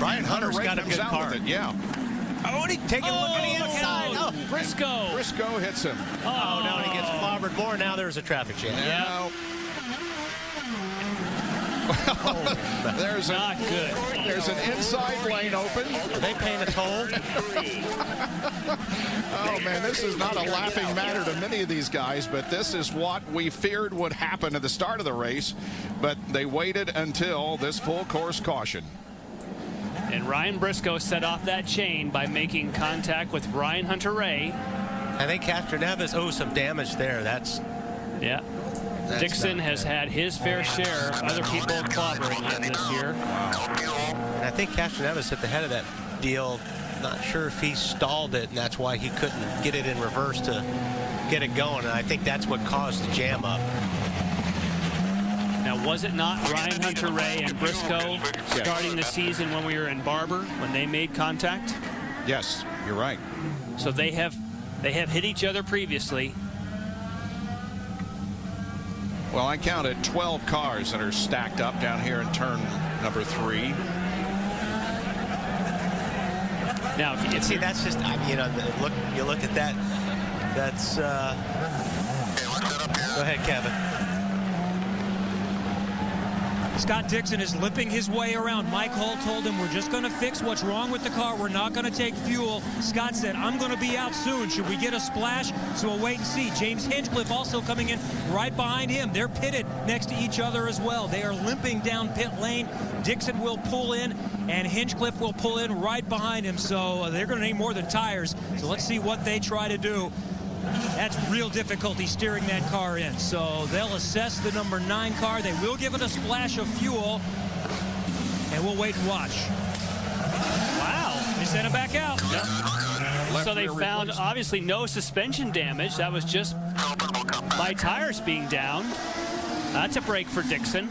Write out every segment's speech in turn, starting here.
Ryan Hunter's got a good car. Yeah. Oh, and he's taking a look at the inside. Oh, Briscoe. Briscoe hits him. Oh, now he gets clobbered more. Now there's a traffic jam. Yeah. There's not good. There's an inside lane open. Are they paying a toll? Oh, man, this is not a laughing matter to many of these guys, but this is what we feared would happen at the start of the race. But they waited until this full course caution. And Ryan Briscoe set off that chain by making contact with Ryan Hunter-Reay. I think Castroneves owes some damage there. Yeah. Dixon has had his fair share of other people clobbering him this year. And I think Castroneves hit the head of that deal. Not sure if he stalled it, and that's why he couldn't get it in reverse to get it going. And I think that's what caused the jam up. Now, was it not Ryan Hunter-Reay and Briscoe starting the season when we were in Barber when they made contact? Yes, you're right. So they have hit each other previously. Well, I counted 12 cars that are stacked up down here in turn number 3. Now, if you see, that's just, you know, you look at that. That's. Go ahead, Kevin. Scott Dixon is limping his way around. Mike Hull told him, we're just going to fix what's wrong with the car. We're not going to take fuel. Scott said, I'm going to be out soon. Should we get a splash? So we'll wait and see. James Hinchcliffe also coming in right behind him. They're pitted next to each other as well. They are limping down pit lane. Dixon will pull in, and Hinchcliffe will pull in right behind him. So they're going to need more than tires. So let's see what they try to do. That's real difficulty steering that car in. So they'll assess the number 9 car. They will give it a splash of fuel. And we'll wait and watch. Wow. They sent it back out. Yep. So they found obviously no suspension damage. That was just by tires being down. That's a break for Dixon.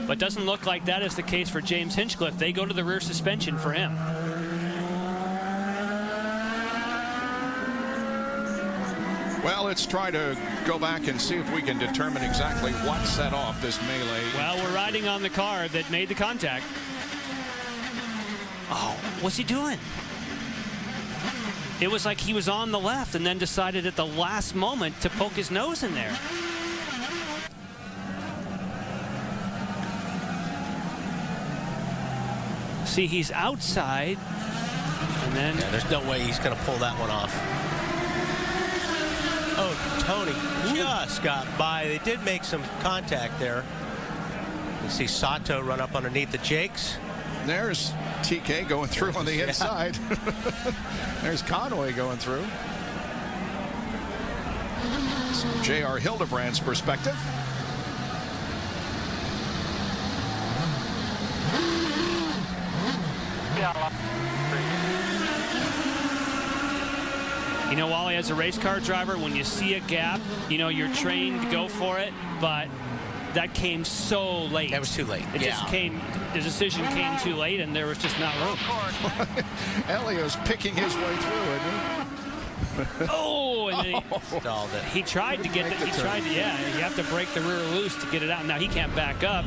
But doesn't look like that is the case for James Hinchcliffe. They go to the rear suspension for him. Well, let's try to go back and see if we can determine exactly what set off this melee. Well, we're riding on the car that made the contact. Oh, what's he doing? It was like he was on the left and then decided at the last moment to poke his nose in there. See, he's outside, and then... Yeah, there's no way he's going to pull that one off. Oh, Tony just got by. They did make some contact there. You see Sato run up underneath the Jakes. There's TK going through on the inside. There's Conway going through. From J.R. Hildebrandt's perspective. You know, Wally, as a race car driver, when you see a gap, you know, you're trained to go for it, but that came so late. That was too late. It just came, the decision came too late, and there was just not room. Elio's picking his way through, isn't he? Oh, and then he tried to get it. He tried to, yeah, you have to break the rear loose to get it out. Now he can't back up.